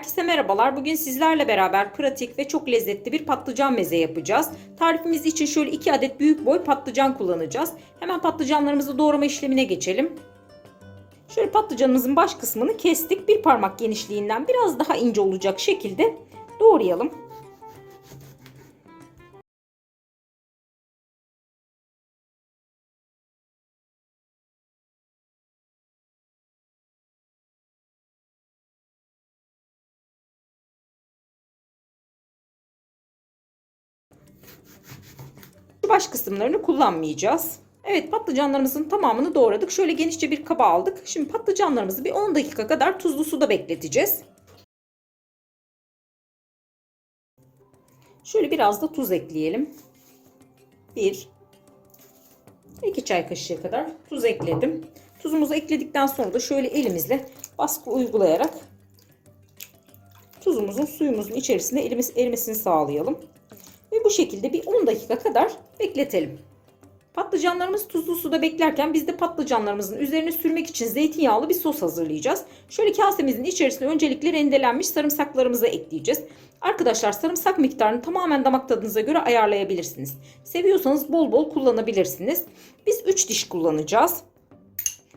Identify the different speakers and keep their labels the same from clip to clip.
Speaker 1: Herkese merhabalar. Bugün sizlerle beraber pratik ve çok lezzetli bir patlıcan meze yapacağız. Tarifimiz için şöyle 2 adet büyük boy patlıcan kullanacağız. Hemen patlıcanlarımızı doğrama işlemine geçelim. Şöyle patlıcanımızın baş kısmını kestik. Bir parmak genişliğinden biraz daha ince olacak şekilde doğrayalım. Şu baş kısımlarını kullanmayacağız. Evet, patlıcanlarımızın tamamını doğradık. Şöyle genişçe bir kaba aldık. Şimdi patlıcanlarımızı bir 10 dakika kadar tuzlu suda bekleteceğiz. Şöyle biraz da tuz ekleyelim. 1-2 çay kaşığı kadar tuz ekledim. Tuzumuzu ekledikten sonra da şöyle elimizle baskı uygulayarak tuzumuzun suyumuzun içerisinde erimesini sağlayalım. Ve bu şekilde bir 10 dakika kadar bekletelim. Patlıcanlarımız tuzlu suda beklerken biz de patlıcanlarımızın üzerine sürmek için zeytinyağlı bir sos hazırlayacağız. Şöyle kasemizin içerisine öncelikle rendelenmiş sarımsaklarımızı ekleyeceğiz. Arkadaşlar, sarımsak miktarını tamamen damak tadınıza göre ayarlayabilirsiniz. Seviyorsanız bol bol kullanabilirsiniz. Biz 3 diş kullanacağız.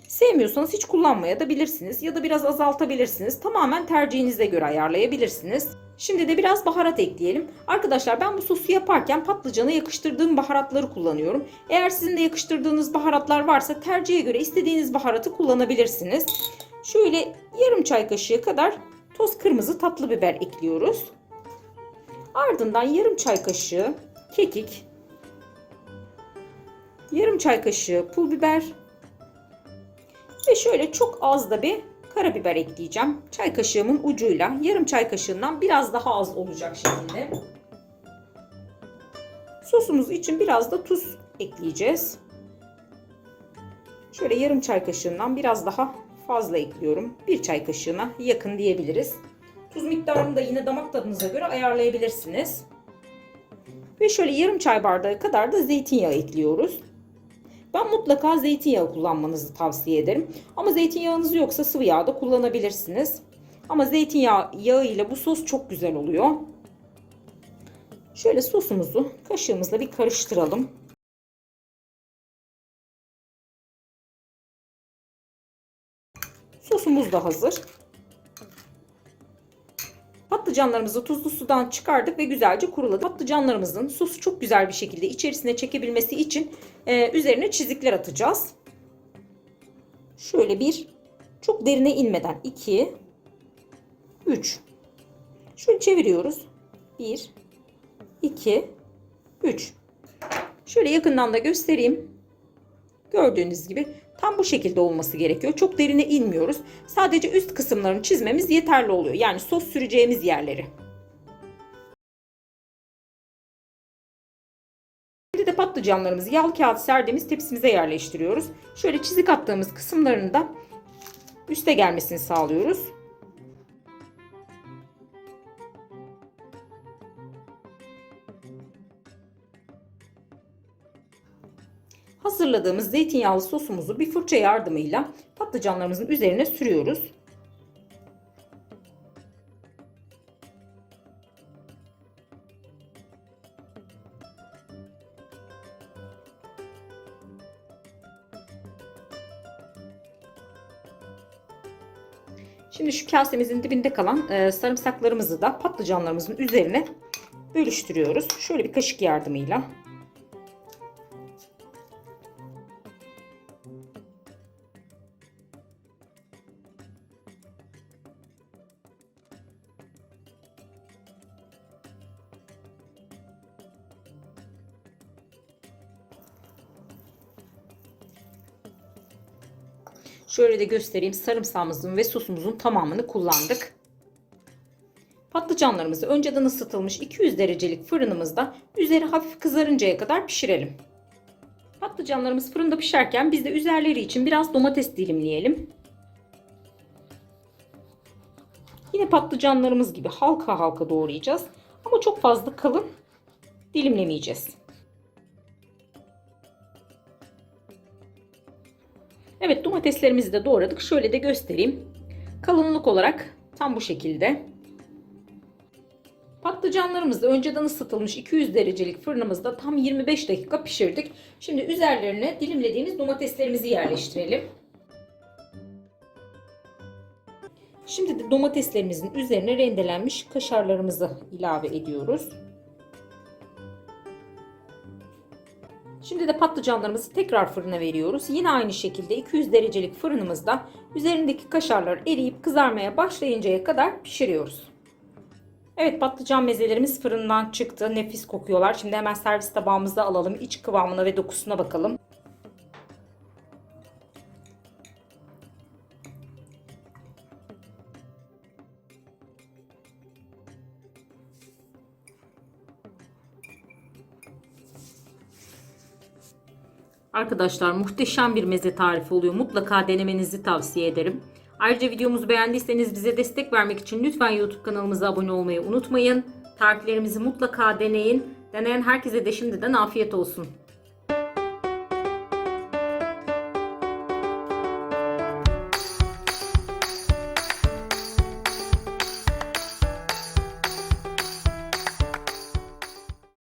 Speaker 1: Sevmiyorsanız hiç kullanmayabilirsiniz ya da biraz azaltabilirsiniz. Tamamen tercihinize göre ayarlayabilirsiniz. Şimdi de biraz baharat ekleyelim. Arkadaşlar, ben bu sosu yaparken patlıcana yakıştırdığım baharatları kullanıyorum. Eğer sizin de yakıştırdığınız baharatlar varsa tercihe göre istediğiniz baharatı kullanabilirsiniz. Şöyle yarım çay kaşığı kadar toz kırmızı tatlı biber ekliyoruz. Ardından yarım çay kaşığı kekik, yarım çay kaşığı pul biber ve şöyle çok az da bir karabiber ekleyeceğim. Çay kaşığımın ucuyla, yarım çay kaşığından biraz daha az olacak şekilde. Sosumuz için biraz da tuz ekleyeceğiz. Şöyle yarım çay kaşığından biraz daha fazla ekliyorum. Bir çay kaşığına yakın diyebiliriz. Tuz miktarını da yine damak tadınıza göre ayarlayabilirsiniz. Ve şöyle yarım çay bardağı kadar da zeytinyağı ekliyoruz. Ben mutlaka zeytinyağı kullanmanızı tavsiye ederim. Ama zeytinyağınız yoksa sıvı yağ da kullanabilirsiniz. Ama zeytinyağı ile bu sos çok güzel oluyor. Şöyle sosumuzu kaşığımızla bir karıştıralım. Sosumuz da hazır. Patlıcanlarımızı tuzlu sudan çıkardık ve güzelce kuruladı. Patlıcanlarımızın sosu çok güzel bir şekilde içerisine çekebilmesi için üzerine çizikler atacağız. Şöyle çok derine inmeden 2, 3. Şöyle çeviriyoruz. 1, 2, 3. Şöyle yakından da göstereyim. Gördüğünüz gibi tam bu şekilde olması gerekiyor. Çok derine inmiyoruz. Sadece üst kısımlarını çizmemiz yeterli oluyor. Yani sos süreceğimiz yerleri. Şimdi de patlıcanlarımızı yağlı kağıt serdiğimiz tepsimize yerleştiriyoruz. Şöyle çizik attığımız kısımlarını da üste gelmesini sağlıyoruz. Hazırladığımız zeytinyağlı sosumuzu bir fırça yardımıyla patlıcanlarımızın üzerine sürüyoruz. Şimdi şu kasemizin dibinde kalan sarımsaklarımızı da patlıcanlarımızın üzerine bölüştürüyoruz. Şöyle bir kaşık yardımıyla. Şöyle de göstereyim. Sarımsağımızın ve sosumuzun tamamını kullandık. Patlıcanlarımızı önceden ısıtılmış 200 derecelik fırınımızda üzeri hafif kızarıncaya kadar pişirelim. Patlıcanlarımız fırında pişerken biz de üzerleri için biraz domates dilimleyelim. Yine patlıcanlarımız gibi halka halka doğrayacağız. Ama çok fazla kalın dilimlemeyeceğiz. Evet, domateslerimizi de doğradık. Şöyle de göstereyim. Kalınlık olarak tam bu şekilde. Patlıcanlarımızı önceden ısıtılmış 200 derecelik fırınımızda tam 25 dakika pişirdik. Şimdi üzerlerine dilimlediğimiz domateslerimizi yerleştirelim. Şimdi de domateslerimizin üzerine rendelenmiş kaşarlarımızı ilave ediyoruz. Şimdi de patlıcanlarımızı tekrar fırına veriyoruz. Yine aynı şekilde 200 derecelik fırınımızda üzerindeki kaşarlar eriyip kızarmaya başlayıncaya kadar pişiriyoruz. Evet, patlıcan mezelerimiz fırından çıktı. Nefis kokuyorlar. Şimdi hemen servis tabağımıza alalım. İç kıvamına ve dokusuna bakalım. Arkadaşlar, muhteşem bir meze tarifi oluyor. Mutlaka denemenizi tavsiye ederim. Ayrıca videomuzu beğendiyseniz bize destek vermek için lütfen YouTube kanalımıza abone olmayı unutmayın. Tariflerimizi mutlaka deneyin. Deneyen herkese de şimdiden afiyet olsun.